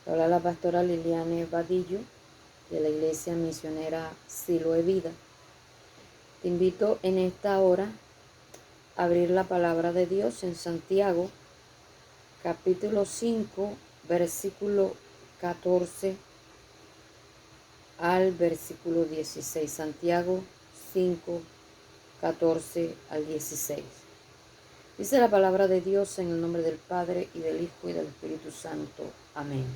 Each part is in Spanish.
Habla la pastora Liliane Vadillo de la Iglesia Misionera Siloé Vida. Te invito en esta hora a abrir la palabra de Dios en Santiago, capítulo 5, versículo 14 al versículo 16. Santiago 5, 14 al 16. Dice la palabra de Dios en el nombre del Padre, y del Hijo, y del Espíritu Santo. Amén.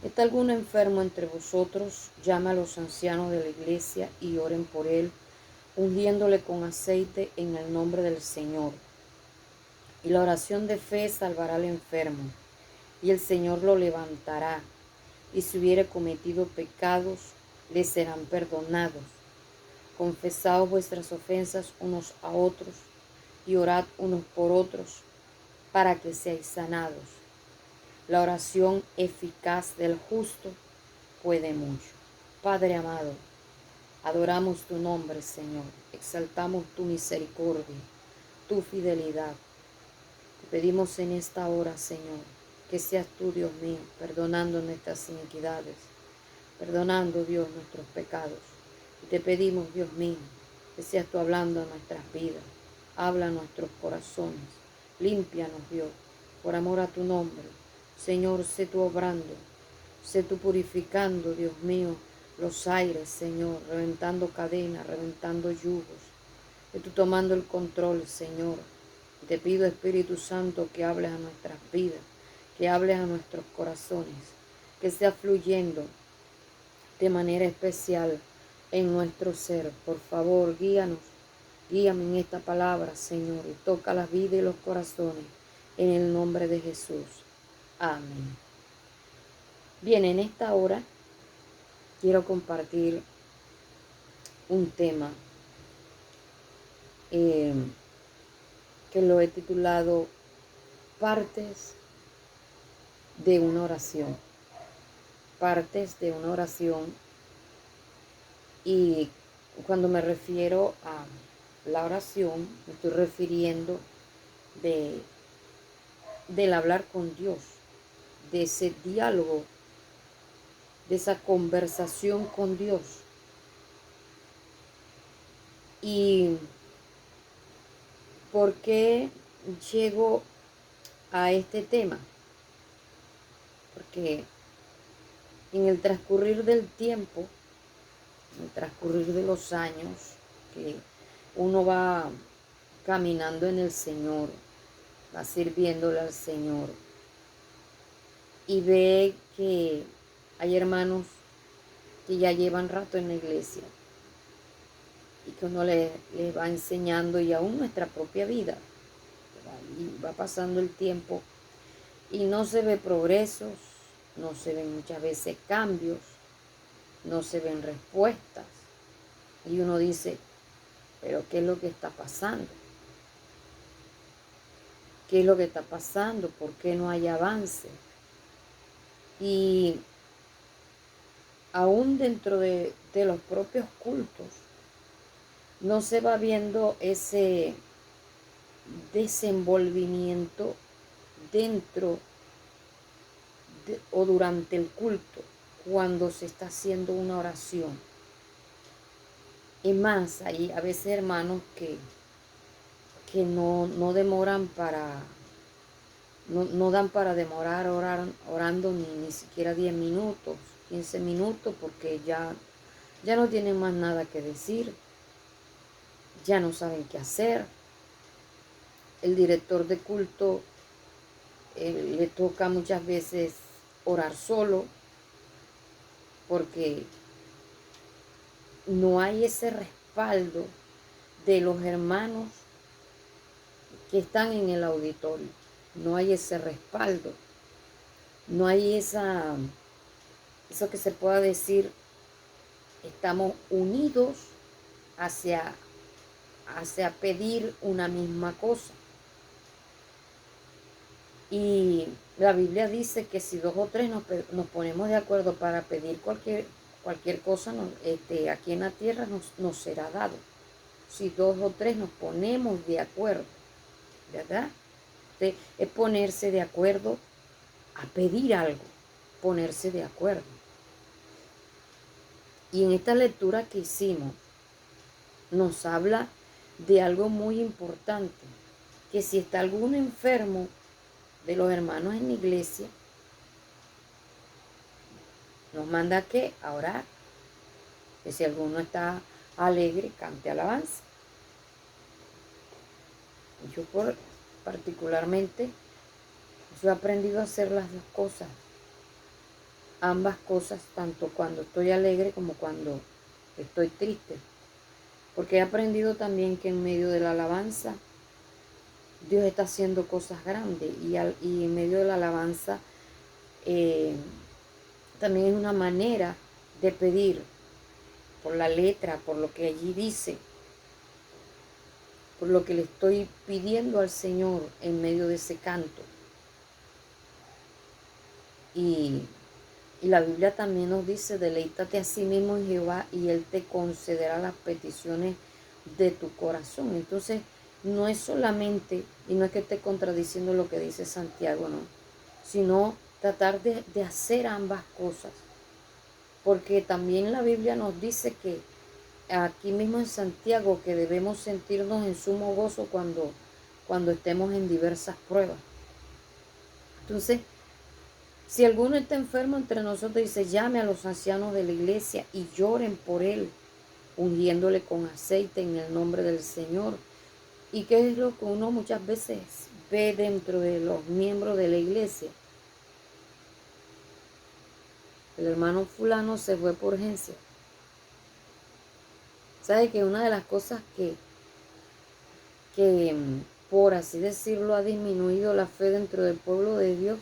¿Está algún enfermo entre vosotros? Llama a los ancianos de la iglesia y oren por él, ungiéndole con aceite en el nombre del Señor. Y la oración de fe salvará al enfermo, y el Señor lo levantará. Y si hubiere cometido pecados, le serán perdonados. Confesaos vuestras ofensas unos a otros, y orad unos por otros, para que seáis sanados. La oración eficaz del justo puede mucho. Padre amado, adoramos tu nombre, Señor. Exaltamos tu misericordia, tu fidelidad. Te pedimos en esta hora, Señor, que seas tú, Dios mío, perdonando nuestras iniquidades, perdonando, Dios, nuestros pecados. Y te pedimos, Dios mío, que seas tú hablando a nuestras vidas. Habla a nuestros corazones. Límpianos, Dios, por amor a tu nombre. Señor, sé tú obrando, sé tú purificando, Dios mío, los aires, Señor, reventando cadenas, reventando yugos. Sé tú tomando el control, Señor. Y te pido, Espíritu Santo, que hables a nuestras vidas, que hables a nuestros corazones, que sea fluyendo de manera especial en nuestro ser. Por favor, guíanos, guíame en esta palabra, Señor, y toca las vidas y los corazones en el nombre de Jesús. Amén. Bien, en esta hora quiero compartir un tema que lo he titulado Partes de una oración. Partes de una oración. Y cuando me refiero a la oración, me estoy refiriendo del hablar con Dios, de ese diálogo, de esa conversación con Dios. ¿Y por qué llego a este tema? Porque en el transcurrir del tiempo, en el transcurrir de los años, que uno va caminando en el Señor, va sirviéndole al Señor, y ve que hay hermanos que ya llevan rato en la iglesia y que uno les va enseñando, y aún nuestra propia vida, y va pasando el tiempo y no se ve progresos, no se ven muchas veces cambios, no se ven respuestas, y uno dice, pero ¿qué es lo que está pasando? ¿Qué es lo que está pasando? ¿Por qué no hay avance? Y aún dentro de los propios cultos no se va viendo ese desenvolvimiento dentro o durante el culto, cuando se está haciendo una oración. Y más, hay a veces hermanos que no demoran para, no dan para demorar orando ni siquiera 10 minutos, 15 minutos, porque ya no tienen más nada que decir, ya no saben qué hacer. El director de culto le toca muchas veces orar solo, porque no hay ese respaldo de los hermanos que están en el auditorio. No hay ese respaldo. No hay eso que se pueda decir, estamos unidos hacia pedir una misma cosa. Y la Biblia dice que si 2 o 3 nos ponemos de acuerdo para pedir cualquier cosa, aquí en la tierra nos será dado. Si 2 o 3 nos ponemos de acuerdo, ¿verdad? Es ponerse de acuerdo a pedir algo. ponerse de acuerdo. Y en esta lectura que hicimos, nos habla de algo muy importante, que si está algún enfermo de los hermanos en la iglesia, nos manda a orar, que si alguno está alegre, cante alabanza. Yo particularmente, yo he aprendido a hacer las dos cosas, ambas cosas, tanto cuando estoy alegre como cuando estoy triste, porque he aprendido también que en medio de la alabanza Dios está haciendo cosas grandes, y en medio de la alabanza también es una manera de pedir por la letra, por lo que allí dice, por lo que le estoy pidiendo al Señor en medio de ese canto. Y la Biblia también nos dice: deleítate a sí mismo en Jehová y Él te concederá las peticiones de tu corazón. Entonces, no es solamente, y no es que esté contradiciendo lo que dice Santiago, no, sino tratar de hacer ambas cosas. Porque también la Biblia nos dice que aquí mismo en Santiago, que debemos sentirnos en sumo gozo cuando estemos en diversas pruebas. Entonces, si alguno está enfermo entre nosotros, dice: llame a los ancianos de la iglesia y lloren por él, ungiéndole con aceite en el nombre del Señor. ¿Y qué es lo que uno muchas veces ve dentro de los miembros de la iglesia? El hermano fulano se fue por urgencia. ¿Sabe que una de las cosas que por así decirlo ha disminuido la fe dentro del pueblo de Dios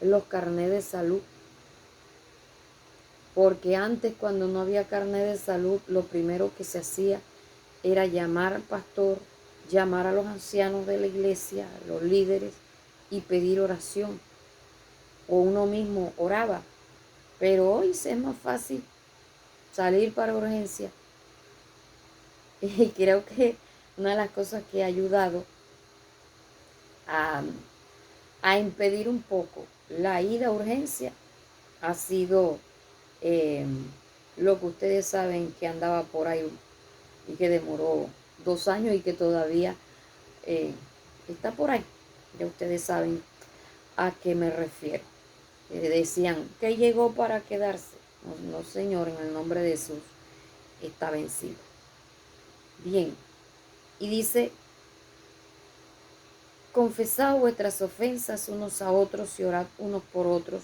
es los carnés de salud? Porque antes, cuando no había carnet de salud, lo primero que se hacía era llamar al pastor, llamar a los ancianos de la iglesia, a los líderes, y pedir oración. O uno mismo oraba. Pero hoy es más fácil salir para urgencia. Y creo que una de las cosas que ha ayudado a impedir un poco la ida a urgencia ha sido lo que ustedes saben, que andaba por ahí y que demoró 2 años y que todavía está por ahí. Ya ustedes saben a qué me refiero. Decían que llegó para quedarse. No, no, Señor, en el nombre de Jesús, está vencido. Bien, y dice: confesad vuestras ofensas unos a otros y orad unos por otros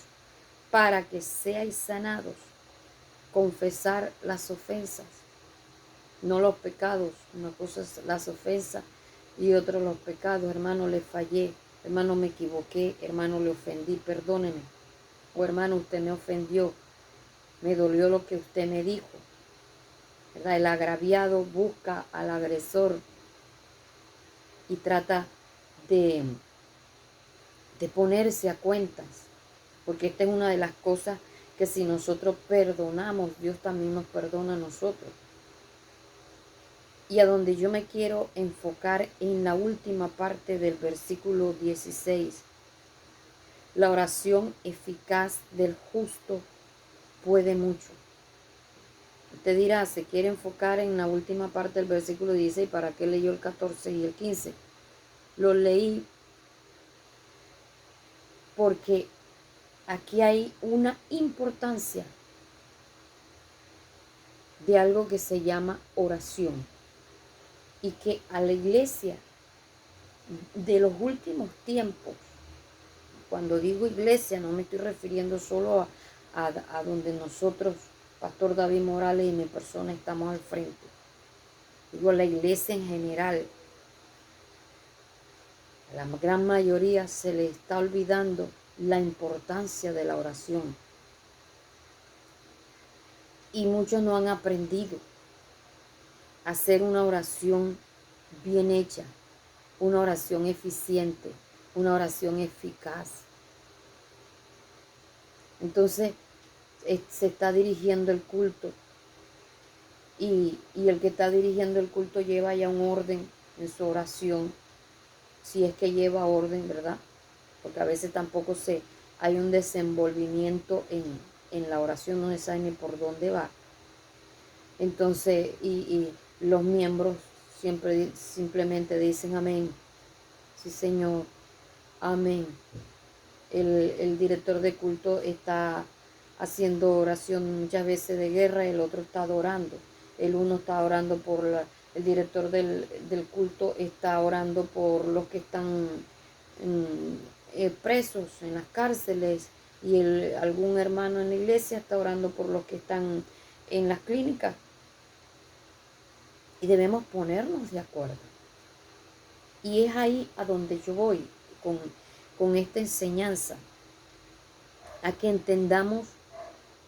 para que seáis sanados. Confesar las ofensas, no los pecados. Una cosa es las ofensas y otro los pecados. Hermano, le fallé, hermano, me equivoqué, hermano, le ofendí, perdóneme. O hermano, usted me ofendió, me dolió lo que usted me dijo, ¿verdad? El agraviado busca al agresor y trata de ponerse a cuentas, porque esta es una de las cosas que si nosotros perdonamos, Dios también nos perdona a nosotros. Y a donde yo me quiero enfocar en la última parte del versículo 16. La oración eficaz del justo puede mucho. Usted dirá: se quiere enfocar en la última parte del versículo 16, ¿para qué leyó el 14 y el 15? Lo leí porque aquí hay una importancia de algo que se llama oración, y que a la iglesia de los últimos tiempos, cuando digo iglesia no me estoy refiriendo solo a donde nosotros, Pastor David Morales y mi persona, estamos al frente. Digo la iglesia en general. A la gran mayoría se le está olvidando la importancia de la oración. Y muchos no han aprendido a hacer una oración bien hecha, una oración eficiente, una oración eficaz. Entonces se está dirigiendo el culto, y el que está dirigiendo el culto lleva ya un orden en su oración, si es que lleva orden, ¿verdad? Porque a veces tampoco se hay un desenvolvimiento en la oración, no se sabe ni por dónde va. Entonces, y los miembros siempre simplemente dicen amén. Sí, Señor, amén. El director de culto está haciendo oración muchas veces de guerra, el otro está adorando. El uno está orando por el director del culto está orando por los que están presos en las cárceles, y algún hermano en la iglesia está orando por los que están en las clínicas. Y debemos ponernos de acuerdo. Y es ahí a donde yo voy con esta enseñanza, a que entendamos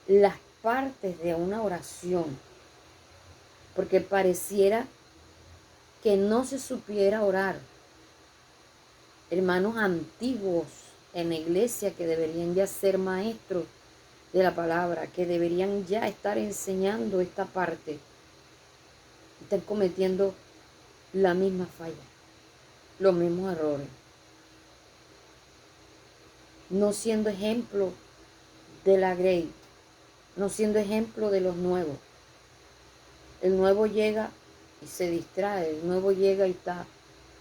las partes de una oración, porque pareciera que no se supiera orar. Hermanos antiguos en la iglesia que deberían ya ser maestros de la palabra, que deberían ya estar enseñando esta parte, están cometiendo la misma falla, los mismos errores, no siendo ejemplo de la grey, no siendo ejemplo de los nuevos. El nuevo llega y se distrae, el nuevo llega y está,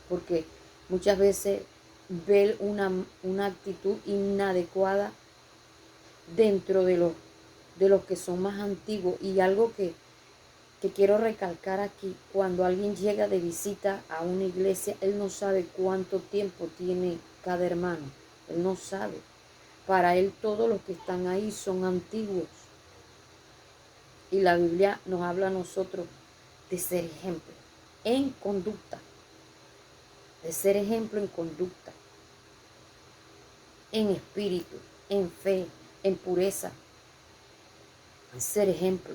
porque muchas veces ve una actitud inadecuada dentro de los que son más antiguos. Y algo que quiero recalcar aquí, cuando alguien llega de visita a una iglesia, él no sabe cuánto tiempo tiene cada hermano, él no sabe. Para él todos los que están ahí son antiguos. Y la Biblia nos habla a nosotros de ser ejemplo en conducta, de ser ejemplo en conducta, en espíritu, en fe, en pureza, en ser ejemplo.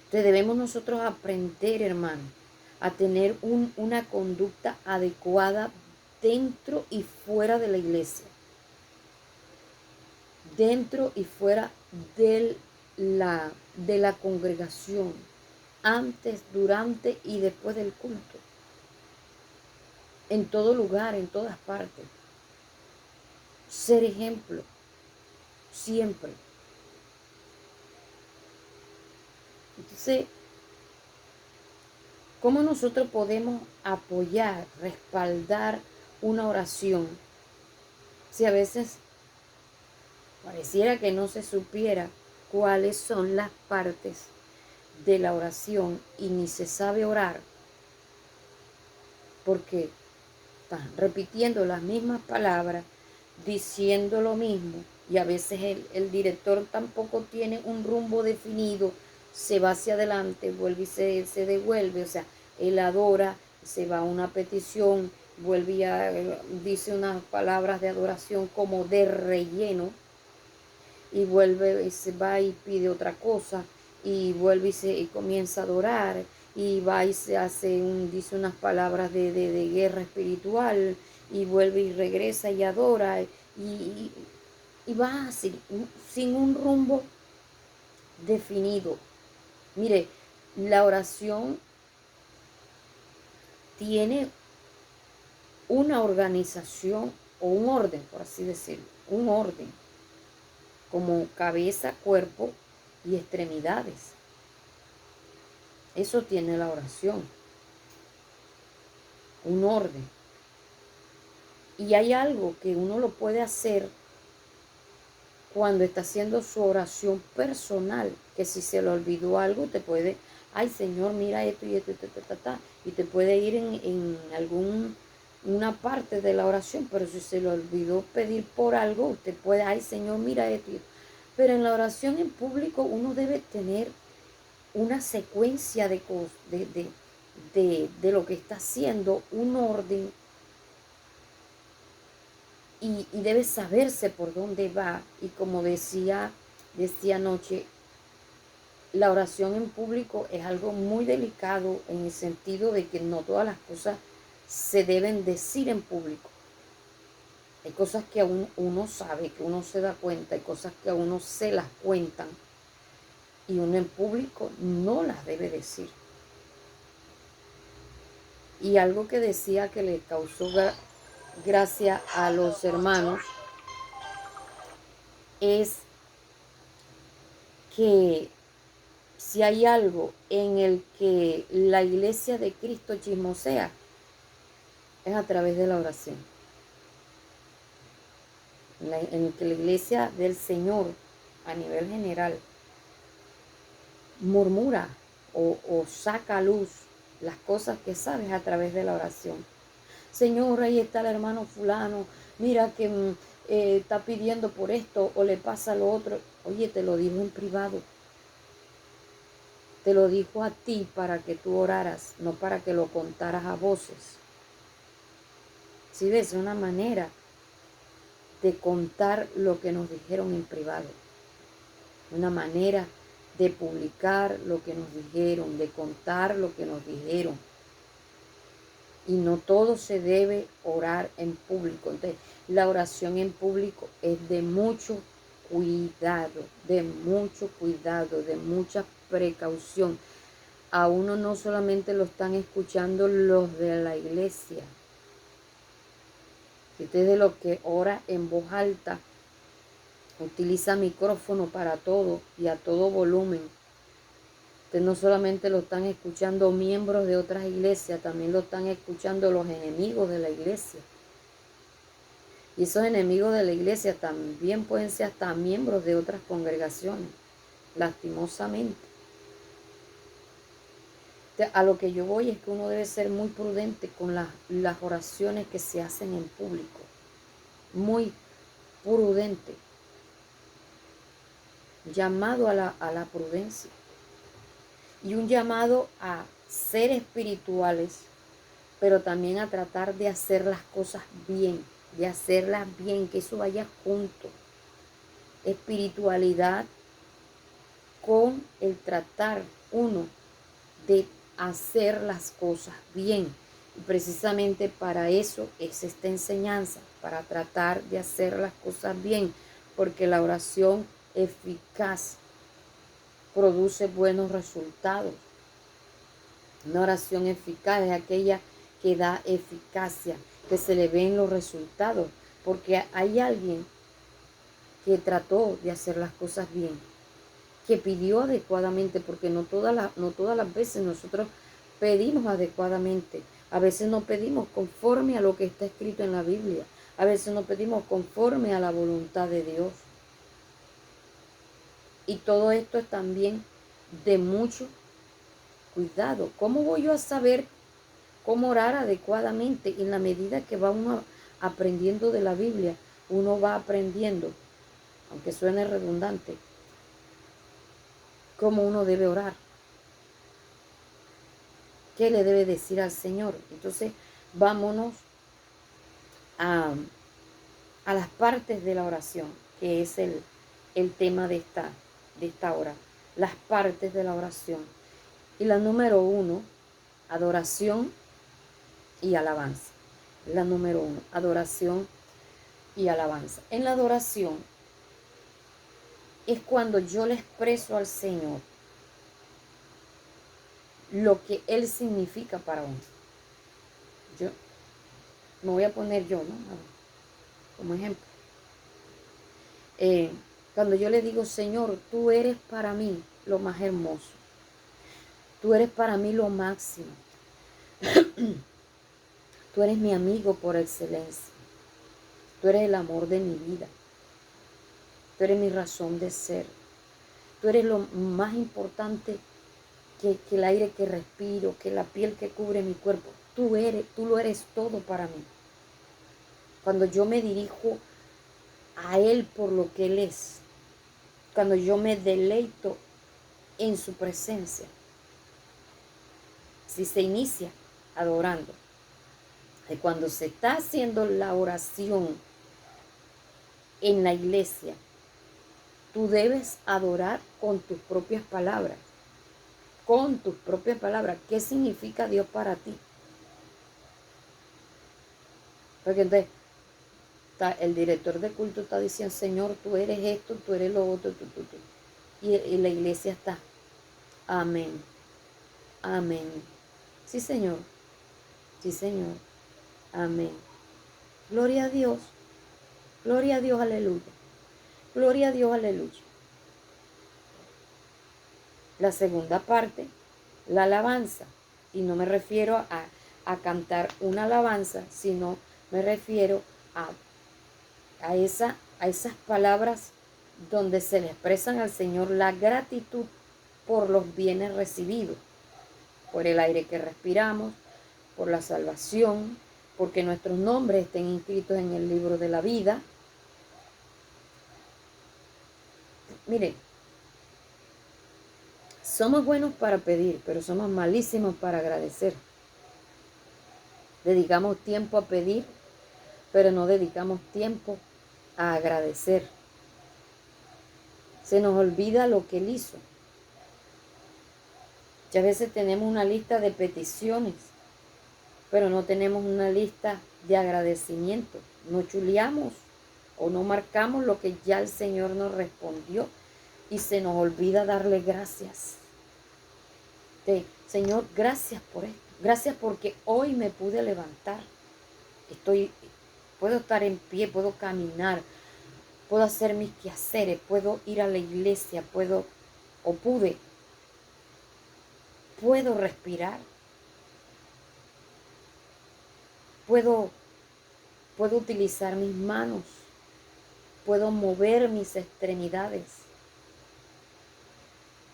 Entonces debemos nosotros aprender, hermano, a tener una conducta adecuada dentro y fuera de la iglesia, dentro y fuera de la congregación, antes, durante y después del culto, en todo lugar, en todas partes. Ser ejemplo, siempre. Entonces, ¿cómo nosotros podemos apoyar, respaldar una oración si a veces pareciera que no se supiera cuáles son las partes de la oración y ni se sabe orar? Porque están repitiendo las mismas palabras, diciendo lo mismo, y a veces el director tampoco tiene un rumbo definido, se va hacia adelante, vuelve y se devuelve. O sea, él adora, se va a una petición, vuelve y dice unas palabras de adoración como de relleno, y vuelve y se va y pide otra cosa, y vuelve y comienza a adorar, y va y se hace dice unas palabras de guerra espiritual, y vuelve y regresa y adora, y va así, sin un rumbo definido. Mire, la oración tiene una organización o un orden, por así decirlo, un orden, como cabeza, cuerpo y extremidades. Eso tiene la oración, un orden. Y hay algo que uno lo puede hacer cuando está haciendo su oración personal, que si se le olvidó algo, te puede, ay Señor, mira esto y esto, y te puede ir en una parte de la oración. Pero si se le olvidó pedir por algo, usted puede, ay Señor, mira esto y esto. Pero en la oración en público uno debe tener una secuencia de lo que está haciendo, un orden, y debe saberse por dónde va. Y como decía anoche, la oración en público es algo muy delicado, en el sentido de que no todas las cosas se deben decir en público. Hay cosas que uno sabe, que uno se da cuenta, hay cosas que a uno se las cuentan, y uno en público no las debe decir. Y algo que decía que le causó gracia a los hermanos es que si hay algo en el que la iglesia de Cristo chismosea, es a través de la oración. En el que la iglesia del Señor, a nivel general, murmura o saca a luz las cosas que sabes a través de la oración. Señor, ahí está el hermano fulano, mira que está pidiendo por esto o le pasa lo otro. Oye, te lo dijo en privado. Te lo dijo a ti para que tú oraras, no para que lo contaras a voces. Si ves, es una manera de contar lo que nos dijeron en privado. Una manera de publicar lo que nos dijeron, de contar lo que nos dijeron. Y no todo se debe orar en público. Entonces, la oración en público es de mucho cuidado, de mucha precaución. A uno no solamente lo están escuchando los de la iglesia. Si usted es de los que ora en voz alta, utiliza micrófono para todo y a todo volumen. Usted no solamente lo están escuchando miembros de otras iglesias, también lo están escuchando los enemigos de la iglesia. Y esos enemigos de la iglesia también pueden ser hasta miembros de otras congregaciones, lastimosamente. A lo que yo voy es que uno debe ser muy prudente con las oraciones que se hacen en público. Muy prudente. Llamado a la prudencia. Y un llamado a ser espirituales, pero también a tratar de hacer las cosas bien. De hacerlas bien, que eso vaya junto. Espiritualidad con el tratar uno de hacer las cosas bien. Y precisamente para eso es esta enseñanza, para tratar de hacer las cosas bien, porque la oración eficaz produce buenos resultados. Una oración eficaz es aquella que da eficacia, que se le ven los resultados, porque hay alguien que trató de hacer las cosas bien, que pidió adecuadamente, porque no todas las veces nosotros pedimos adecuadamente. A veces no pedimos conforme a lo que está escrito en la Biblia. A veces no pedimos conforme a la voluntad de Dios. Y todo esto es también de mucho cuidado. ¿Cómo voy yo a saber cómo orar adecuadamente? En la medida que va uno aprendiendo de la Biblia, uno va aprendiendo, aunque suene redundante, cómo uno debe orar. ¿Qué le debe decir al Señor? Entonces, vámonos a las partes de la oración, que es el tema de esta hora. Las partes de la oración. Y la número 1, adoración y alabanza. La número 1, adoración y alabanza. En la adoración es cuando yo le expreso al Señor lo que Él significa para uno. Yo me voy a poner yo, ¿no? Como ejemplo. Cuando yo le digo, Señor, tú eres para mí lo más hermoso. Tú eres para mí lo máximo. Tú eres mi amigo por excelencia. Tú eres el amor de mi vida. Tú eres mi razón de ser. Tú eres lo más importante que el aire que respiro, que la piel que cubre mi cuerpo. Tú lo eres todo para mí. Cuando yo me dirijo a Él por lo que Él es, cuando yo me deleito en su presencia, si se inicia adorando, y cuando se está haciendo la oración en la iglesia, tú debes adorar con tus propias palabras. Con tus propias palabras. ¿Qué significa Dios para ti? Porque entonces el director de culto está diciendo, Señor, tú eres esto, tú eres lo otro, tú. Y la iglesia está, amén, amén. Sí, Señor, sí, Señor, amén. Gloria a Dios, aleluya. Gloria a Dios, aleluya. La segunda parte, la alabanza. Y no me refiero a cantar una alabanza, sino me refiero a esas palabras donde se le expresan al Señor la gratitud por los bienes recibidos, por el aire que respiramos, por la salvación, porque nuestros nombres estén inscritos en el libro de la vida. Miren, somos buenos para pedir, pero somos malísimos para agradecer. Dedicamos tiempo a pedir, pero no dedicamos tiempo a agradecer. Se nos olvida lo que Él hizo. Muchas veces tenemos una lista de peticiones, pero no tenemos una lista de agradecimiento. No chuleamos o no marcamos lo que ya el Señor nos respondió y se nos olvida darle gracias. Señor, gracias por esto. Gracias porque hoy me pude levantar. Puedo estar en pie, puedo caminar, puedo hacer mis quehaceres, puedo ir a la iglesia, puedo respirar, puedo utilizar mis manos, puedo mover mis extremidades,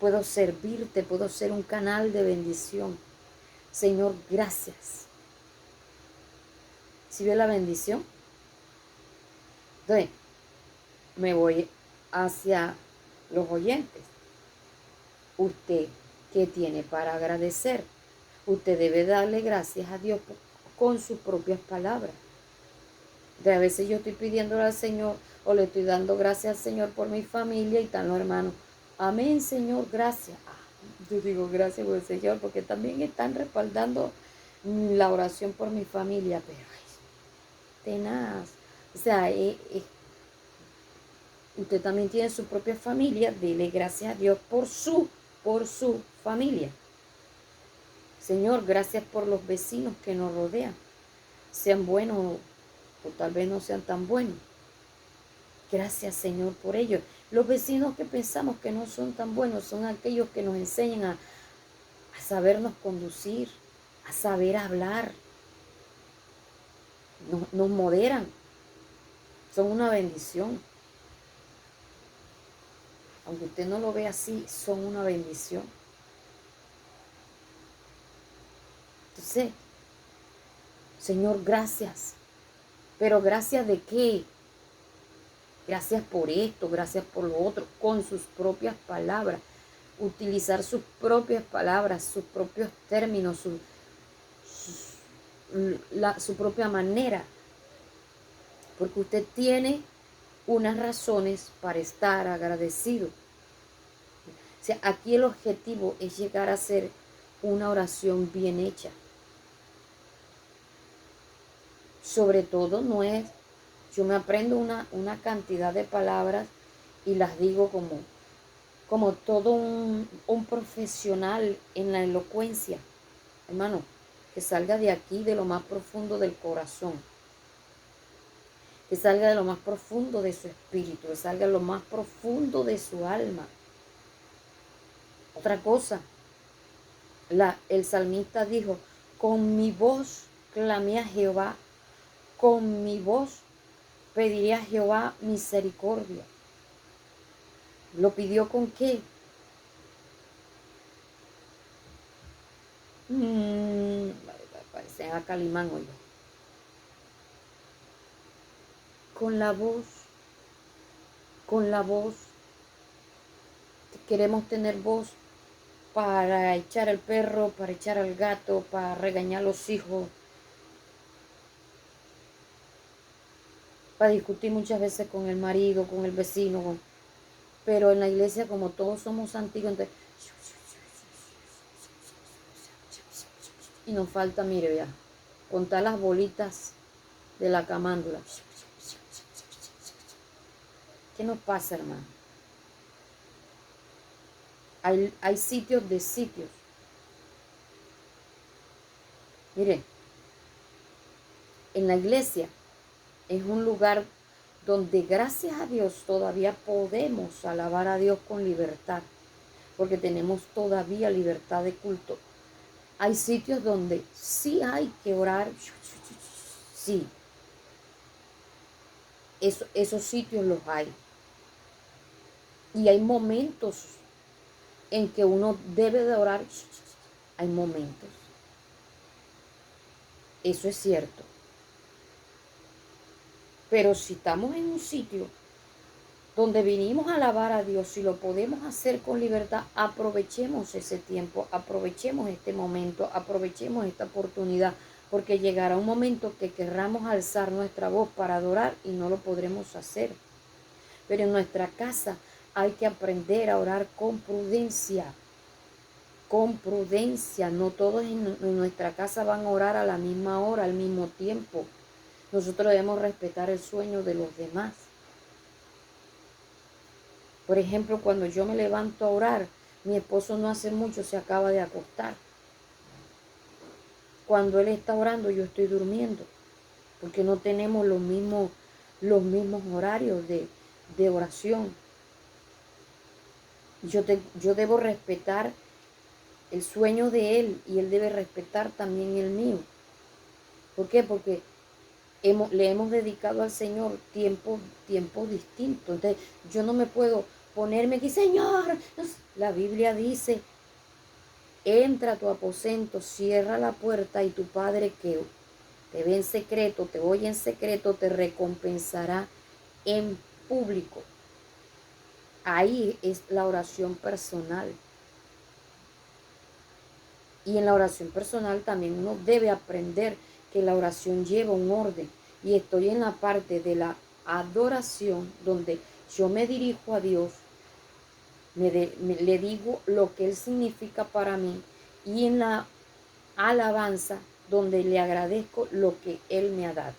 puedo servirte, puedo ser un canal de bendición. Señor, gracias. ¿Sí ve la bendición? Entonces, me voy hacia los oyentes. Usted, ¿qué tiene para agradecer? Usted debe darle gracias a Dios con sus propias palabras. De a veces yo estoy pidiéndole al Señor o le estoy dando gracias al Señor por mi familia y están los hermanos. Amén, Señor, gracias. Yo digo gracias por el Señor porque también están respaldando la oración por mi familia, pero tenaz. O sea, usted también tiene su propia familia, dele gracias a Dios por su familia. Señor, gracias por los vecinos que nos rodean, sean buenos o tal vez no sean tan buenos. Gracias, Señor, por ellos. Los vecinos que pensamos que no son tan buenos son aquellos que nos enseñan a sabernos conducir, a saber hablar. Nos moderan. Son una bendición. Aunque usted no lo vea así, son una bendición. Entonces, Señor, gracias. Pero gracias de qué? Gracias por esto, gracias por lo otro, con sus propias palabras. Utilizar sus propias palabras, sus propios términos, su propia manera. Porque usted tiene unas razones para estar agradecido. O sea, aquí el objetivo es llegar a ser una oración bien hecha. Sobre todo no es, yo me aprendo una cantidad de palabras y las digo como todo un profesional en la elocuencia. Hermano, que salga de aquí, de lo más profundo del corazón. Que salga de lo más profundo de su espíritu, que salga de lo más profundo de su alma. Otra cosa, el salmista dijo, con mi voz clamé a Jehová, con mi voz pediré a Jehová misericordia. ¿Lo pidió con qué? Parece a Calimán, oiga. Con la voz. Queremos tener voz para echar al perro, para echar al gato, para regañar a los hijos, para discutir muchas veces con el marido, con el vecino, pero en la iglesia como todos somos antiguos, entonces, y nos falta, mire, vea, contar las bolitas de la camándula. ¿Qué nos pasa, hermano? Hay sitios de sitios. Mire, en la iglesia es un lugar donde gracias a Dios todavía podemos alabar a Dios con libertad, porque tenemos todavía libertad de culto. Hay sitios donde sí hay que orar, sí, esos sitios los hay. Y hay momentos en que uno debe de orar, hay momentos. Eso es cierto. Pero si estamos en un sitio donde vinimos a alabar a Dios, si lo podemos hacer con libertad, aprovechemos ese tiempo, aprovechemos este momento, aprovechemos esta oportunidad, porque llegará un momento que querramos alzar nuestra voz para adorar y no lo podremos hacer. Pero en nuestra casa hay que aprender a orar con prudencia. Con prudencia, no todos en nuestra casa van a orar a la misma hora, al mismo tiempo. Nosotros debemos respetar el sueño de los demás. Por ejemplo, cuando yo me levanto a orar, mi esposo no hace mucho se acaba de acostar. Cuando él está orando, yo estoy durmiendo, porque no tenemos los mismos horarios de oración. Yo debo respetar el sueño de él y él debe respetar también el mío. ¿Por qué? Porque le hemos dedicado al Señor tiempo distinto. Entonces, yo no me puedo ponerme aquí, Señor. La Biblia dice, entra a tu aposento, cierra la puerta y tu Padre que te ve en secreto, te oye en secreto, te recompensará en público. Ahí es la oración personal. Y en la oración personal también uno debe aprender que la oración lleva un orden. Y estoy en la parte de la adoración donde yo me dirijo a Dios, le digo lo que Él significa para mí, y en la alabanza donde le agradezco lo que Él me ha dado.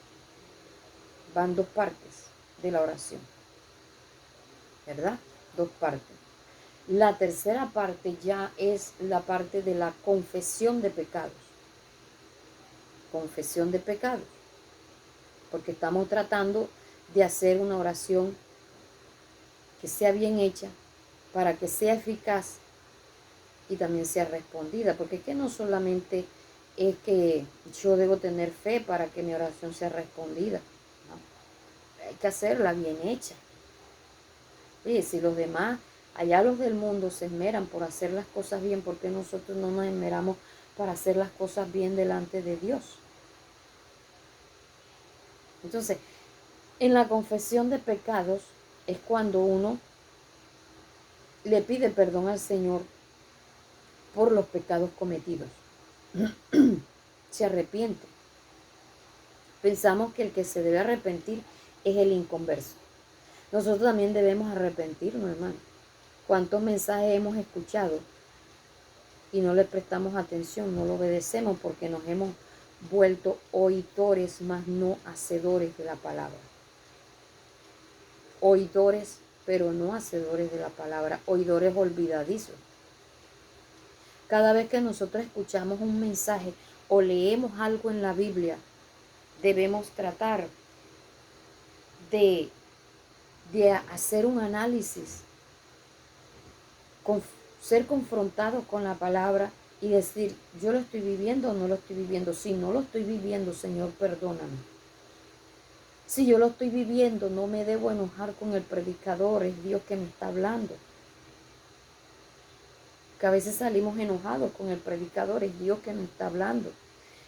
Van dos partes de la oración, ¿verdad? Dos partes. La tercera parte ya es la parte de la confesión de pecados. Confesión de pecados. Porque estamos tratando de hacer una oración que sea bien hecha, para que sea eficaz y también sea respondida. Porque es que no solamente es que yo debo tener fe para que mi oración sea respondida. No, hay que hacerla bien hecha. Oye, si los demás, allá los del mundo se esmeran por hacer las cosas bien, ¿por qué nosotros no nos esmeramos para hacer las cosas bien delante de Dios? Entonces, en la confesión de pecados es cuando uno le pide perdón al Señor por los pecados cometidos. Se arrepiente. Pensamos que el que se debe arrepentir es el inconverso. Nosotros también debemos arrepentirnos, hermano. ¿Cuántos mensajes hemos escuchado y no le prestamos atención, no lo obedecemos porque nos hemos vuelto oidores, más no hacedores de la palabra? Oidores, pero no hacedores de la palabra, oidores olvidadizos. Cada vez que nosotros escuchamos un mensaje o leemos algo en la Biblia, debemos tratar de hacer un análisis, ser confrontados con la palabra y decir, ¿yo lo estoy viviendo o no lo estoy viviendo? Si no lo estoy viviendo, Señor, perdóname. Si yo lo estoy viviendo, no me debo enojar con el predicador, es Dios que me está hablando. Que a veces salimos enojados con el predicador, es Dios que nos está hablando.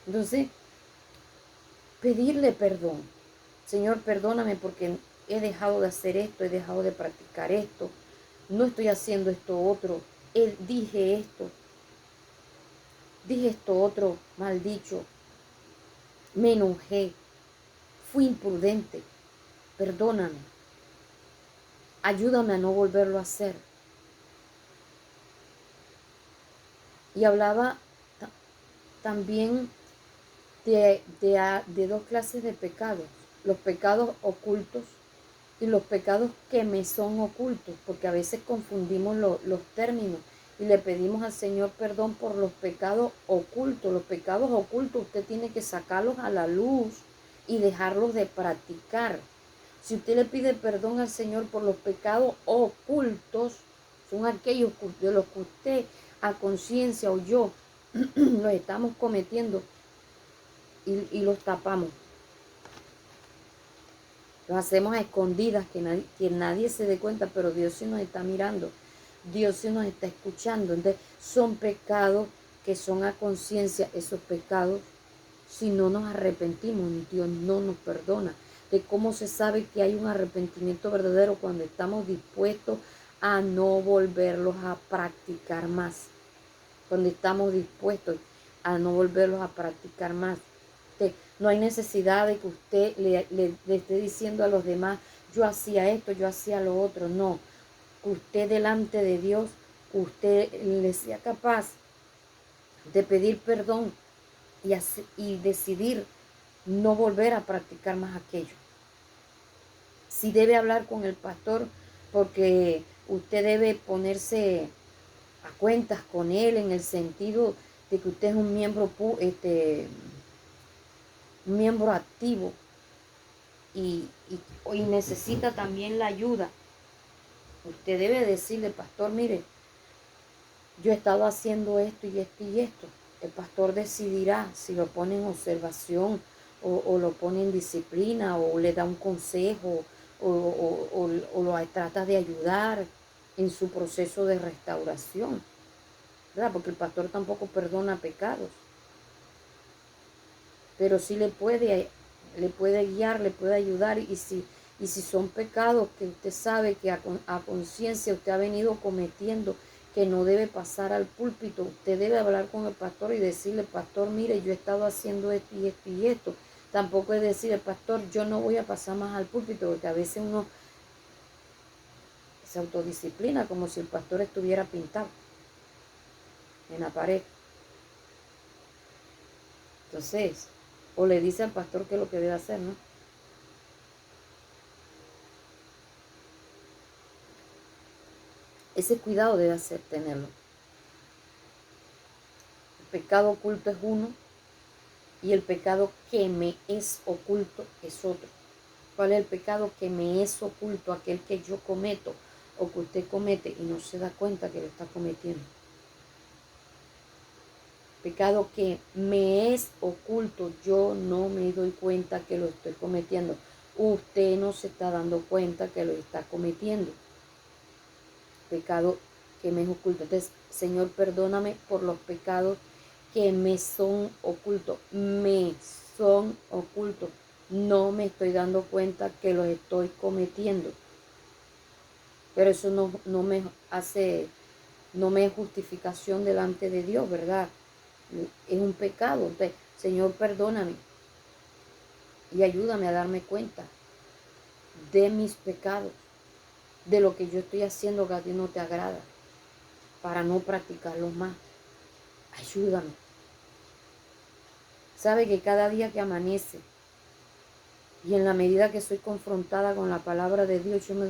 Entonces, pedirle perdón. Señor, perdóname porque he dejado de hacer esto, he dejado de practicar esto, no estoy haciendo esto otro, dije esto otro mal dicho, me enojé, fui imprudente, perdóname, ayúdame a no volverlo a hacer. Y hablaba también de dos clases de pecados, los pecados ocultos y los pecados que me son ocultos, porque a veces confundimos los términos y le pedimos al Señor perdón por los pecados ocultos. Los pecados ocultos usted tiene que sacarlos a la luz y dejarlos de practicar. Si usted le pide perdón al Señor por los pecados ocultos, son aquellos de los que usted a conciencia o yo los estamos cometiendo y los tapamos. Los hacemos a escondidas, que nadie se dé cuenta, pero Dios sí nos está mirando. Dios sí nos está escuchando. Entonces, son pecados que son a conciencia. Esos pecados, si no nos arrepentimos, Dios no nos perdona. De cómo se sabe que hay un arrepentimiento verdadero cuando estamos dispuestos a no volverlos a practicar más. Cuando estamos dispuestos a no volverlos a practicar más. No hay necesidad de que usted le esté diciendo a los demás, yo hacía esto, yo hacía lo otro. No, usted delante de Dios, usted le sea capaz de pedir perdón y decidir no volver a practicar más aquello. Si debe hablar con el pastor, porque usted debe ponerse a cuentas con él en el sentido de que usted es un miembro activo y necesita también la ayuda. Usted debe decirle, pastor, mire, yo he estado haciendo esto y esto y esto. El pastor decidirá si lo pone en observación o lo pone en disciplina o le da un consejo o lo trata de ayudar en su proceso de restauración, ¿verdad? Porque el pastor tampoco perdona pecados, pero sí le puede guiar, le puede ayudar. Y si son pecados que usted sabe que a conciencia usted ha venido cometiendo, que no debe pasar al púlpito, usted debe hablar con el pastor y decirle, pastor, mire, yo he estado haciendo esto y esto y esto. Tampoco es decir, pastor, yo no voy a pasar más al púlpito, porque a veces uno se autodisciplina como si el pastor estuviera pintado en la pared. Entonces, o le dice al pastor qué es lo que debe hacer, ¿no? Ese cuidado debe tenerlo. El pecado oculto es uno y el pecado que me es oculto es otro. ¿Cuál es el pecado que me es oculto? Aquel que yo cometo o que usted comete y no se da cuenta que lo está cometiendo. Pecado que me es oculto, yo no me doy cuenta que lo estoy cometiendo. Usted no se está dando cuenta que lo está cometiendo. Pecado que me es oculto. Entonces, Señor, perdóname por los pecados que me son ocultos. Me son ocultos. No me estoy dando cuenta que los estoy cometiendo. Pero eso no me hace, no me es justificación delante de Dios, ¿verdad? Es un pecado. Entonces, Señor, perdóname y ayúdame a darme cuenta de mis pecados, de lo que yo estoy haciendo que a ti no te agrada, para no practicarlos más. Ayúdame. Sabe que cada día que amanece y en la medida que soy confrontada con la palabra de Dios, yo me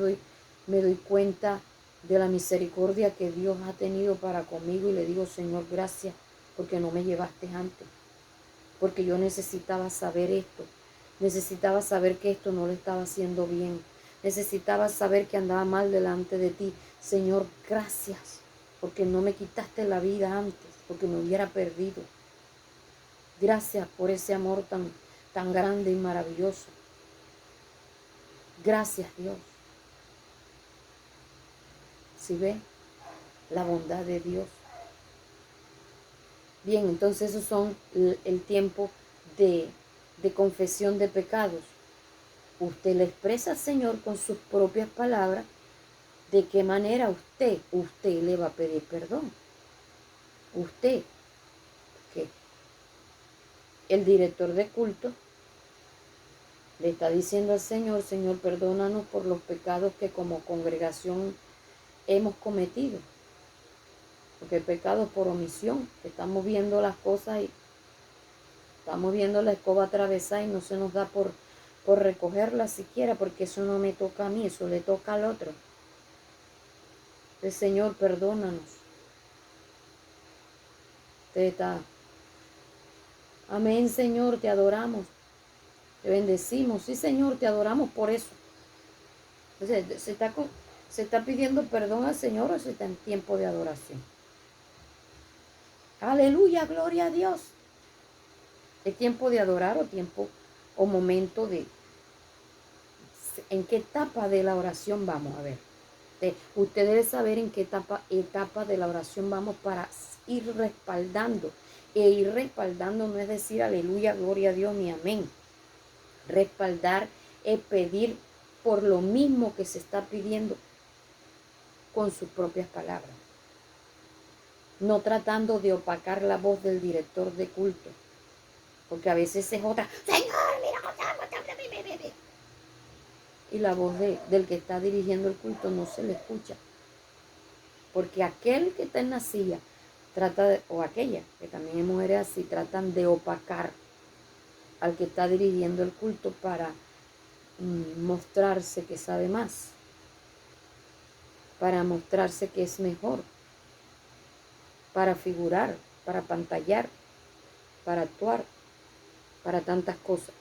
doy cuenta de la misericordia que Dios ha tenido para conmigo y le digo, Señor, gracias porque no me llevaste antes, porque yo necesitaba saber esto, necesitaba saber que esto no lo estaba haciendo bien, necesitaba saber que andaba mal delante de ti. Señor, gracias porque no me quitaste la vida antes, porque me hubiera perdido. Gracias por ese amor tan grande y maravilloso. Gracias, Dios. ¿Sí ve? La bondad de Dios. Bien, entonces esos son el tiempo de confesión de pecados. Usted le expresa al Señor con sus propias palabras de qué manera usted le va a pedir perdón. Usted, que el director de culto le está diciendo al Señor, Señor, perdónanos por los pecados que como congregación hemos cometido. Porque el pecado es por omisión, que estamos viendo las cosas y estamos viendo la escoba atravesada y no se nos da por recogerla siquiera, porque eso no me toca a mí, eso le toca al otro. Entonces, Señor, perdónanos. Usted está, amén, Señor, te adoramos, te bendecimos. Sí, Señor, te adoramos por eso. Entonces, se está pidiendo perdón al Señor o se está en tiempo de adoración. Aleluya, gloria a Dios. ¿Es tiempo de adorar o tiempo o momento de... ¿En qué etapa de la oración vamos? A ver, usted debe saber en qué etapa de la oración vamos para ir respaldando. E ir respaldando no es decir aleluya, gloria a Dios ni amén. Respaldar es pedir por lo mismo que se está pidiendo con sus propias palabras. No tratando de opacar la voz del director de culto. Porque a veces es otra, Señor, mira, y la voz del que está dirigiendo el culto no se le escucha. Porque aquel que está en la silla trata de, o aquella, que también es mujeres así, tratan de opacar al que está dirigiendo el culto para mostrarse que sabe más, para mostrarse que es mejor, para figurar, para pantallar, para actuar, para tantas cosas.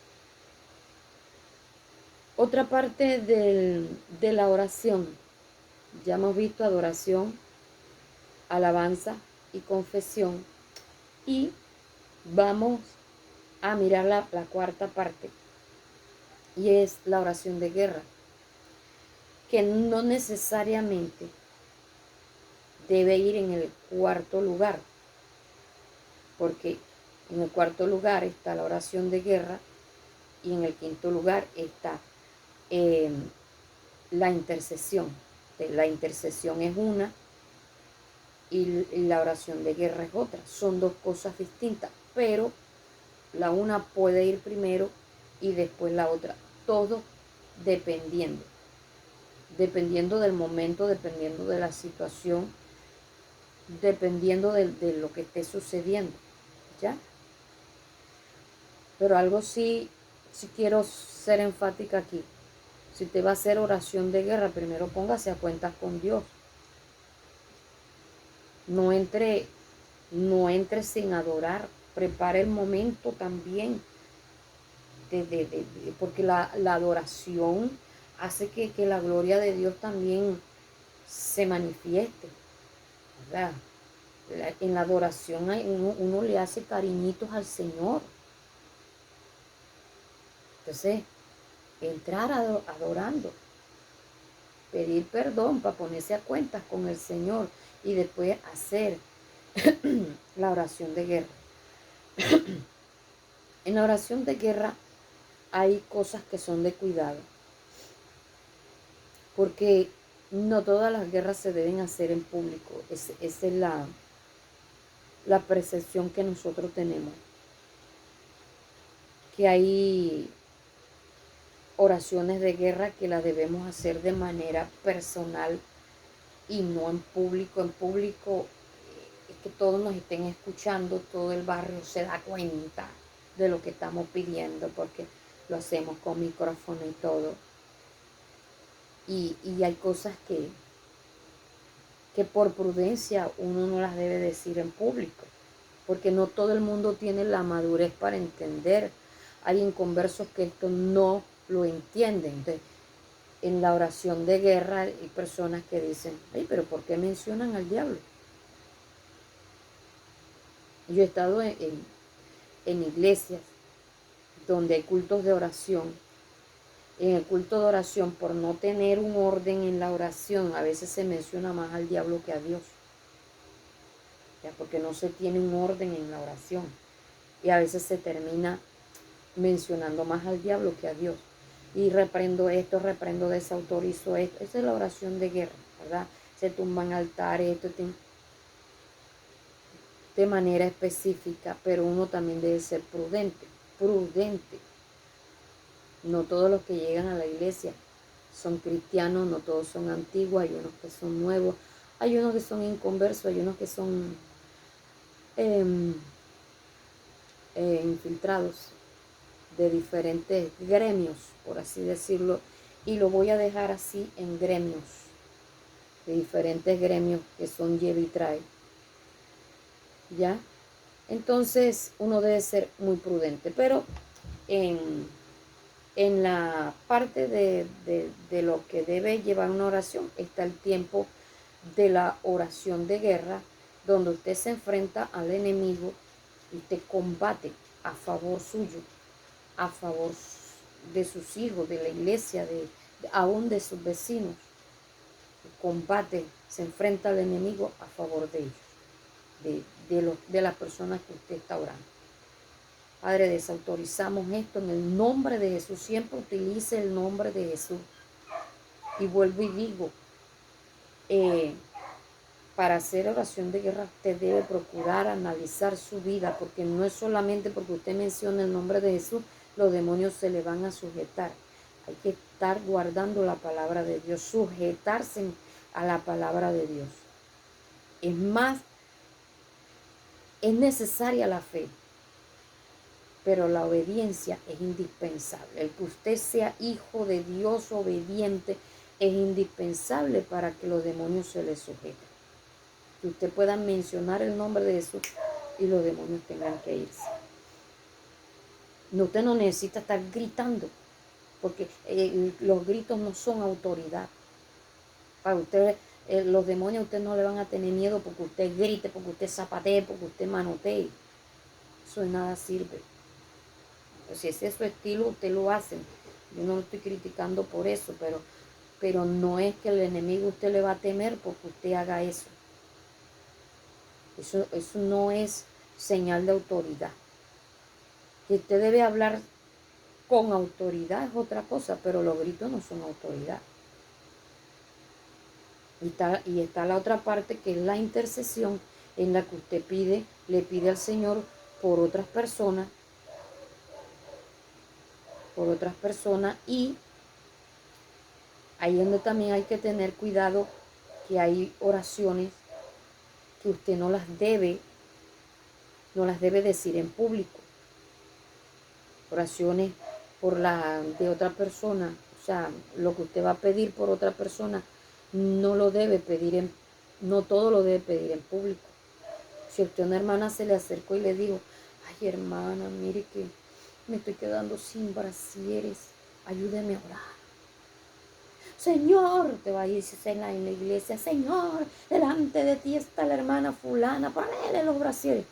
Otra parte de la oración, ya hemos visto adoración, alabanza y confesión, y vamos a mirar la cuarta parte, y es la oración de guerra, que no necesariamente debe ir en el cuarto lugar, porque en el cuarto lugar está la oración de guerra y en el quinto lugar está la intercesión. La intercesión es una y la oración de guerra es otra. Son dos cosas distintas, pero la una puede ir primero y después la otra. Todo dependiendo del momento, dependiendo de la situación, dependiendo de lo que esté sucediendo, ¿ya? Pero algo sí quiero ser enfática aquí. Si usted va a hacer oración de guerra, primero póngase a cuentas con Dios. No entre sin adorar. Prepare el momento también. Porque la adoración hace que la gloria de Dios también se manifieste, ¿verdad? En la adoración uno le hace cariñitos al Señor. Entonces, entrar adorando, pedir perdón para ponerse a cuentas con el Señor y después hacer la oración de guerra. En la oración de guerra hay cosas que son de cuidado, porque no todas las guerras se deben hacer en público. Esa es la percepción que nosotros tenemos, que hay oraciones de guerra que las debemos hacer de manera personal y no en público. En público es que todos nos estén escuchando, todo el barrio se da cuenta de lo que estamos pidiendo porque lo hacemos con micrófono y todo. Y hay cosas que por prudencia uno no las debe decir en público, porque no todo el mundo tiene la madurez para entender. Hay inconversos que esto no lo entienden. Entonces, en la oración de guerra hay personas que dicen, ay, pero ¿por qué mencionan al diablo? Yo he estado en iglesias donde hay cultos de oración. En el culto de oración, por no tener un orden en la oración, a veces se menciona más al diablo que a Dios, ¿ya? Porque no se tiene un orden en la oración. Y a veces se termina mencionando más al diablo que a Dios. Y reprendo esto, reprendo, desautorizo esto. Esa es la oración de guerra, ¿verdad? Se tumban altares, esto de manera específica, pero uno también debe ser prudente. No todos los que llegan a la iglesia son cristianos, no todos son antiguos, hay unos que son nuevos, hay unos que son inconversos, hay unos que son infiltrados de diferentes gremios, por así decirlo, y lo voy a dejar así en gremios, de diferentes gremios que son lleva y trae, ¿ya? Entonces uno debe ser muy prudente, pero en En la parte de lo que debe llevar una oración está el tiempo de la oración de guerra, donde usted se enfrenta al enemigo y usted combate a favor suyo, a favor de sus hijos, de la iglesia, aún de sus vecinos. Combate, se enfrenta al enemigo a favor de ellos, de las personas que usted está orando. Padre, desautorizamos esto en el nombre de Jesús. Siempre utilice el nombre de Jesús. Y vuelvo y digo, para hacer oración de guerra usted debe procurar analizar su vida, porque no es solamente porque usted menciona el nombre de Jesús, los demonios se le van a sujetar. Hay que estar guardando la palabra de Dios, sujetarse a la palabra de Dios. Es más, es necesaria la fe, pero la obediencia es indispensable. El que usted sea hijo de Dios obediente es indispensable para que los demonios se le sujeten. Que usted pueda mencionar el nombre de Jesús y los demonios tengan que irse. No, usted no necesita estar gritando, porque los gritos no son autoridad. Para usted, los demonios a usted no le van a tener miedo porque usted grite, porque usted zapatee, porque usted manotee. Eso de nada sirve. Si ese es su estilo, usted lo hace. Yo no lo estoy criticando por eso, pero no es que el enemigo usted le va a temer porque usted haga eso. Eso no es señal de autoridad. Que usted debe hablar con autoridad es otra cosa, pero los gritos no son autoridad. Y está la otra parte, que es la intercesión, en la que usted le pide al Señor por otras personas, y ahí es donde también hay que tener cuidado, que hay oraciones que usted no las debe decir en público. Oraciones por la de otra persona, o sea, lo que usted va a pedir por otra persona, no lo debe pedir no todo lo debe pedir en público. Si a usted una hermana se le acercó y le dijo, ay hermana, mire que me estoy quedando sin brasieres, ayúdeme a orar. Señor, te va a decir en la iglesia, Señor, delante de ti está la hermana fulana, ponele los brasieres.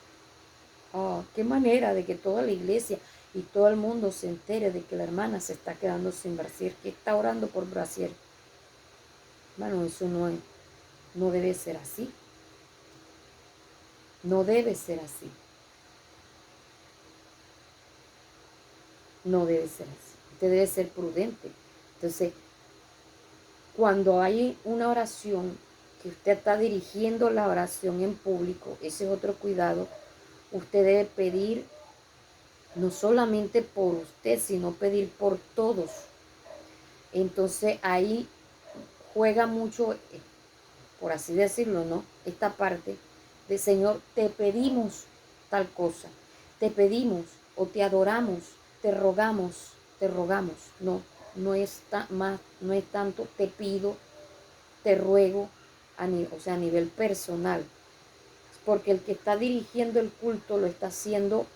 Oh, qué manera de que toda la iglesia y todo el mundo se entere de que la hermana se está quedando sin brasier, que está orando por brasier. Bueno, eso no debe ser así. No debe ser así. No debe ser así. Usted debe ser prudente. Entonces, cuando hay una oración, que usted está dirigiendo la oración en público, ese es otro cuidado. Usted debe pedir no solamente por usted, sino pedir por todos. Entonces ahí juega mucho, por así decirlo, ¿no? Esta parte de Señor, te pedimos tal cosa, te pedimos o te adoramos, te rogamos, te rogamos. No, no es tanto te pido, te ruego, o sea, a nivel personal. Porque el que está dirigiendo el culto lo está haciendo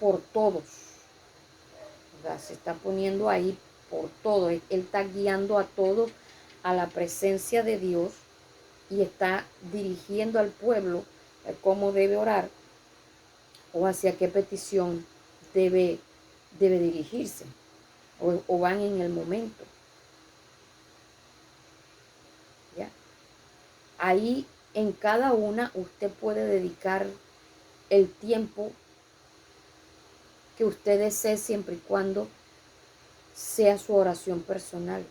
por todos. O sea, se está poniendo ahí por todo. Él está guiando a todos a la presencia de Dios y está dirigiendo al pueblo cómo debe orar o hacia qué petición debe dirigirse, o van en el momento. ¿Ya? Ahí en cada una usted puede dedicar el tiempo que usted desee, siempre y cuando sea su oración personal.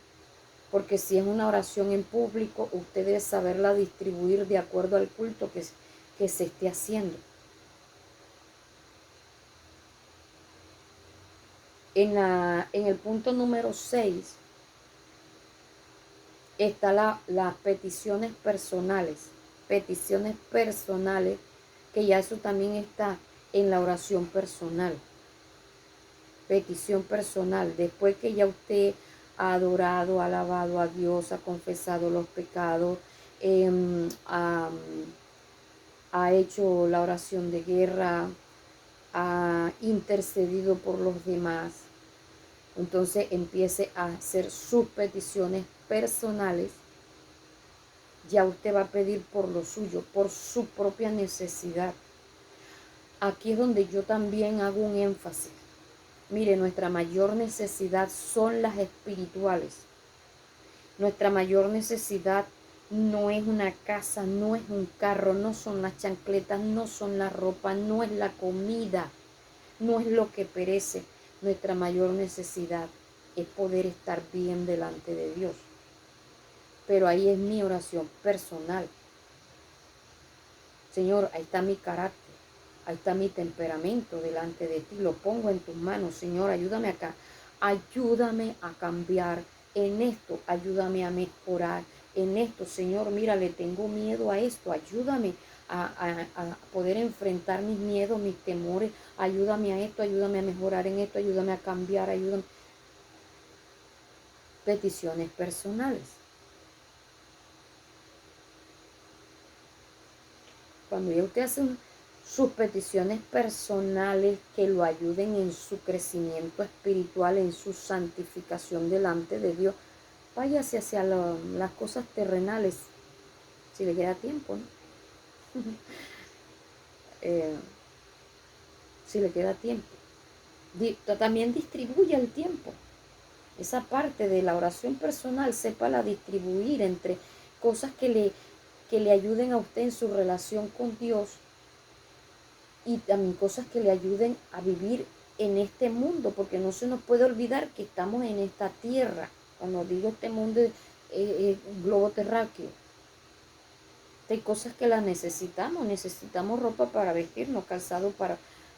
Porque si es una oración en público, usted debe saberla distribuir de acuerdo al culto que se esté haciendo. En el punto número 6 está las peticiones personales. Peticiones personales, que ya eso también está en la oración personal. Petición personal, después que ya usted ha adorado, ha alabado a Dios, ha confesado los pecados, ha hecho la oración de guerra, ha intercedido por los demás. entonces empiece a hacer sus peticiones personales. Ya usted va a pedir por lo suyo, por su propia necesidad. Aquí es donde yo también hago un énfasis. Mire, nuestra mayor necesidad son las espirituales. Nuestra mayor necesidad no es una casa, no es un carro, no son las chancletas, no son la ropa, no es la comida, no es lo que perece. Nuestra mayor necesidad es poder estar bien delante de Dios. Pero ahí es mi oración personal. Señor, ahí está mi carácter, ahí está mi temperamento delante de ti. Lo pongo en tus manos, Señor, ayúdame acá. Ayúdame a cambiar en esto, ayúdame a mejorar en esto. Señor, mira, le tengo miedo a esto, ayúdame a poder enfrentar mis miedos, mis temores. Ayúdame a esto, ayúdame a mejorar en esto, ayúdame a cambiar, ayúdame. Peticiones personales. Cuando ya usted hace sus peticiones personales que lo ayuden en su crecimiento espiritual, en su santificación delante de Dios, váyase hacia las cosas terrenales, si le queda tiempo, ¿no? Si le queda tiempo. También distribuya el tiempo. Esa parte de la oración personal, sépala distribuir entre cosas que le ayuden a usted en su relación con Dios y también cosas que le ayuden a vivir en este mundo, porque no se nos puede olvidar que estamos en esta tierra. Cuando digo este mundo, globo terráqueo. Hay cosas que las necesitamos ropa para vestirnos, calzado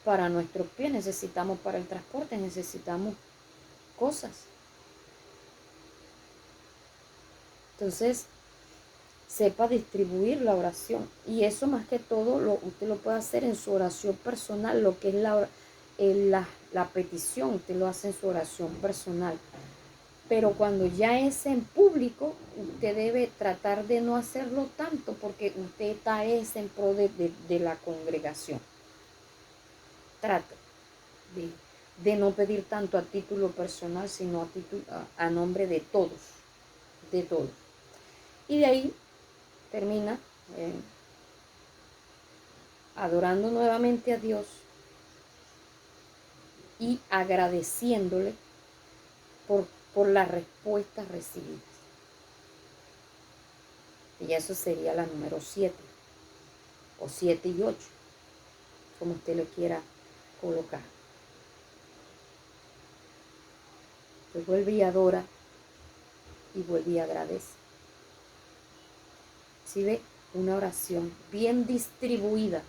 para nuestros pies, necesitamos para el transporte, necesitamos cosas. Entonces, sepa distribuir la oración. Y eso más que todo usted lo puede hacer en su oración personal, lo que es la petición, usted lo hace en su oración personal. Pero cuando ya es en público, usted debe tratar de no hacerlo tanto porque usted está en pro de la congregación. Trata de no pedir tanto a título personal, sino a nombre de todos, de todos. Y de ahí termina adorando nuevamente a Dios y agradeciéndole por las respuestas recibidas. Y eso sería la número 7, o 7 y 8, como usted lo quiera colocar. Pues vuelve y adora y vuelve y agradece. ¿Sí ve? Una oración bien distribuida,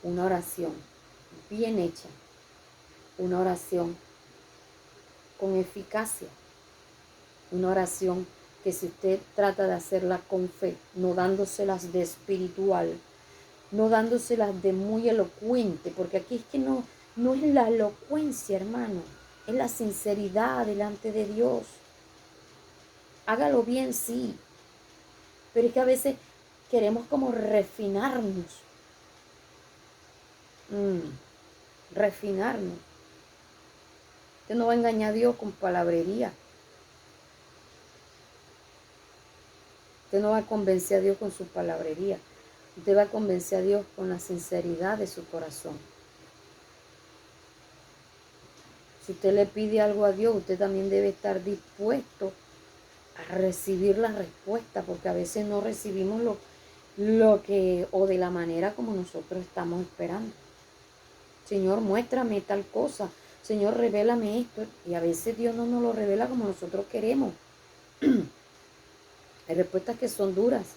una oración bien hecha, una oración con eficacia, una oración que si usted trata de hacerla con fe, no dándoselas de espiritual, no dándoselas de muy elocuente, porque aquí es que no es la elocuencia, hermano, es la sinceridad delante de Dios. Hágalo bien, sí, pero es que a veces queremos como refinarnos. Refinarnos. Usted no va a engañar a Dios con palabrería. Usted no va a convencer a Dios con su palabrería. Usted va a convencer a Dios con la sinceridad de su corazón. Si usted le pide algo a Dios, usted también debe estar dispuesto a recibir la respuesta, porque a veces no recibimos lo que, o de la manera como nosotros estamos esperando. Señor, muéstrame tal cosa. Señor, revélame esto. Y a veces Dios no nos lo revela como nosotros queremos. Hay respuestas que son duras,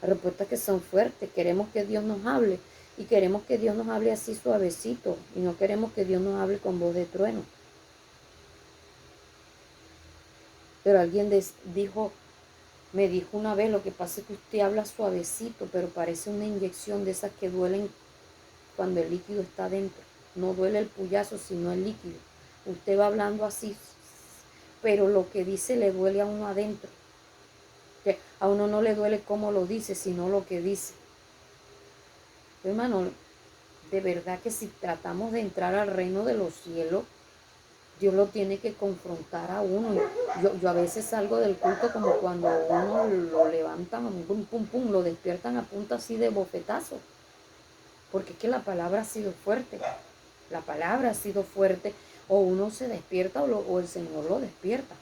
hay respuestas que son fuertes. Queremos que Dios nos hable y queremos que Dios nos hable así suavecito y no queremos que Dios nos hable con voz de trueno. Pero alguien me dijo una vez, lo que pasa es que usted habla suavecito, pero parece una inyección de esas que duelen cuando el líquido está dentro. No duele el puyazo, sino el líquido. Usted va hablando así, pero lo que dice le duele a uno adentro. Que a uno no le duele cómo lo dice, sino lo que dice. Hermano, de verdad que si tratamos de entrar al reino de los cielos, Dios lo tiene que confrontar a uno. Yo a veces salgo del culto como cuando uno lo levantan, pum, pum, pum, lo despiertan a punta así de bofetazo. Porque es que la palabra ha sido fuerte. La palabra ha sido fuerte. O uno se despierta o el Señor lo despierta.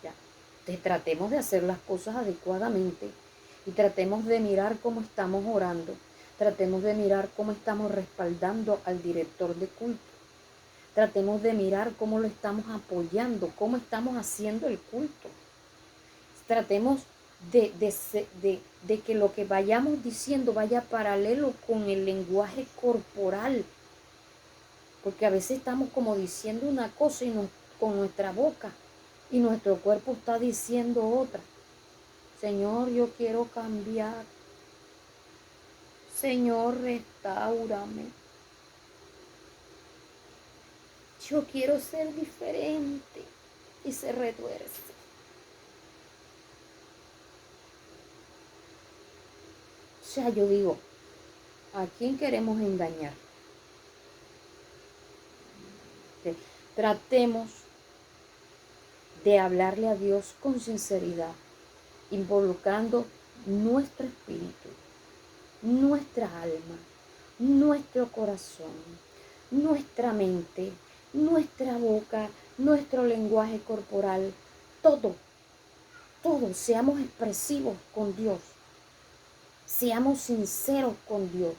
Ya. Entonces tratemos de hacer las cosas adecuadamente. Y tratemos de mirar cómo estamos orando. Tratemos de mirar cómo estamos respaldando al director de culto. Tratemos de mirar cómo lo estamos apoyando, cómo estamos haciendo el culto. Tratemos de que lo que vayamos diciendo vaya paralelo con el lenguaje corporal. Porque a veces estamos como diciendo una cosa con nuestra boca y nuestro cuerpo está diciendo otra. Señor, yo quiero cambiar. Señor, restáurame. Yo quiero ser diferente. Y se retuerce. O sea, yo digo, ¿a quién queremos engañar? Tratemos de hablarle a Dios con sinceridad, involucrando nuestro espíritu, nuestra alma, nuestro corazón, nuestra mente, nuestra boca, nuestro lenguaje corporal, todo, seamos expresivos con Dios, seamos sinceros con Dios,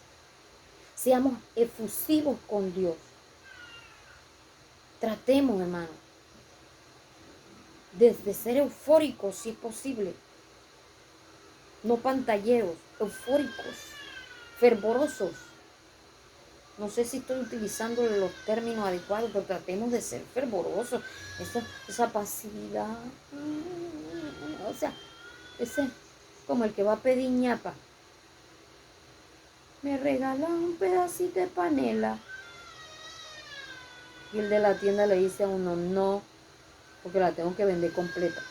seamos efusivos con Dios. Tratemos, hermano, de ser eufóricos si es posible, no pantalleros, eufóricos, fervorosos. No sé si estoy utilizando los términos adecuados, pero tratemos de ser fervorosos. Esa pasividad, o sea, ese como el que va a pedir ñapa. Me regalan un pedacito de panela. Y el de la tienda le dice a uno, no, porque la tengo que vender completa.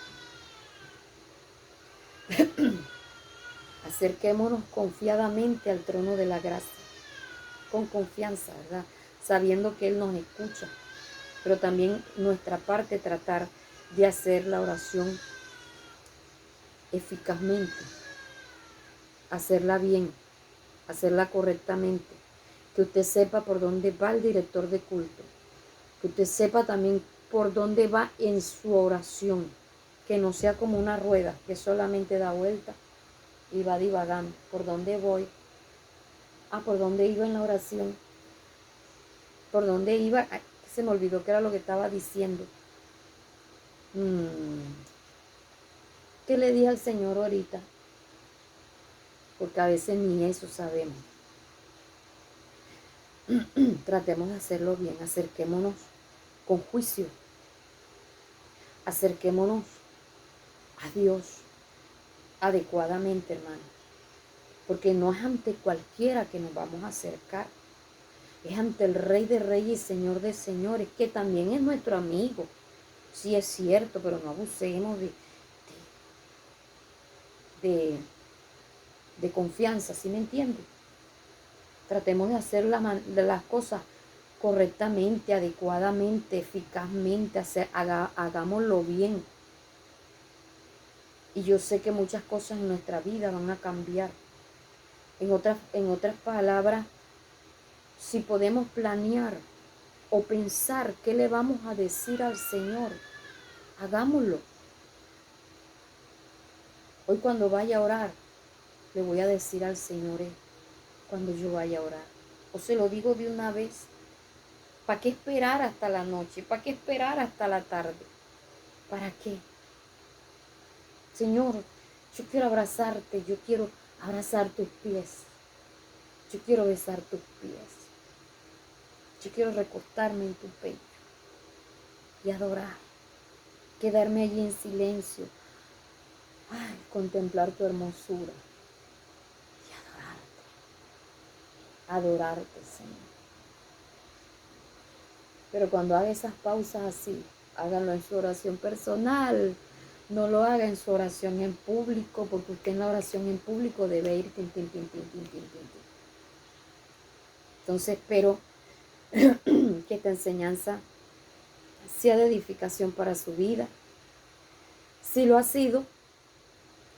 Acerquémonos confiadamente al trono de la gracia, con confianza, ¿verdad? Sabiendo que Él nos escucha, pero también nuestra parte tratar de hacer la oración eficazmente, hacerla bien, hacerla correctamente, que usted sepa por dónde va el director de culto, que usted sepa también por dónde va en su oración, que no sea como una rueda que solamente da vuelta y va divagando. ¿Por dónde voy? ¿Por dónde iba en la oración? ¿Por dónde iba? Se me olvidó que era lo que estaba diciendo. ¿Qué le dije al Señor ahorita? Porque a veces ni eso sabemos. Tratemos de hacerlo bien, acerquémonos con juicio, acerquémonos a Dios adecuadamente, hermano, porque no es ante cualquiera que nos vamos a acercar, es ante el Rey de Reyes y Señor de Señores, que también es nuestro amigo. Sí es cierto, pero no abusemos de confianza, ¿sí me entiende? Tratemos de hacer las cosas correctamente, adecuadamente, eficazmente, hagámoslo bien. Y yo sé que muchas cosas en nuestra vida van a cambiar. En otras palabras, si podemos planear o pensar qué le vamos a decir al Señor, hagámoslo. Hoy cuando vaya a orar, le voy a decir al Señor cuando yo vaya a orar. O se lo digo de una vez. ¿Para qué esperar hasta la noche? ¿Para qué esperar hasta la tarde? ¿Para qué? Señor, yo quiero abrazarte, yo quiero abrazar tus pies. Yo quiero besar tus pies. Yo quiero recostarme en tu pecho y adorar. Quedarme allí en silencio. Contemplar tu hermosura y adorarte. Adorarte, Señor. Pero cuando haga esas pausas así, háganlo en su oración personal. No lo haga en su oración en público, porque usted en la oración en público debe ir tin, tin, tin, tin, tin, tin, tin, tin. Entonces espero que esta enseñanza sea de edificación para su vida. Si lo ha sido,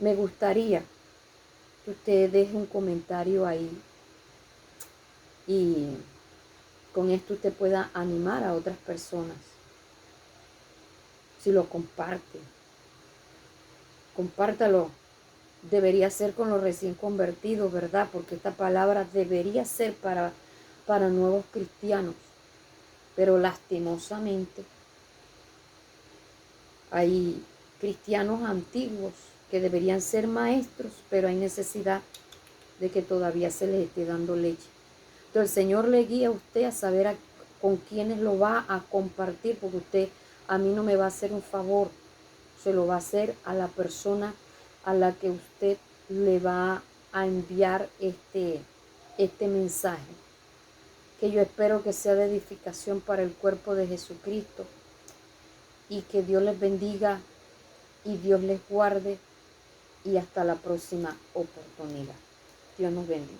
me gustaría que usted deje un comentario ahí y con esto usted pueda animar a otras personas. Si lo comparte, compártalo. Debería ser con los recién convertidos, ¿verdad? Porque esta palabra debería ser para nuevos cristianos. Pero lastimosamente hay cristianos antiguos que deberían ser maestros, pero hay necesidad de que todavía se les esté dando leche. Entonces el Señor le guía a usted a saber con quiénes lo va a compartir, porque usted a mí no me va a hacer un favor, se lo va a hacer a la persona a la que usted le va a enviar este mensaje, que yo espero que sea de edificación para el cuerpo de Jesucristo, y que Dios les bendiga y Dios les guarde, y hasta la próxima oportunidad. Dios nos bendiga.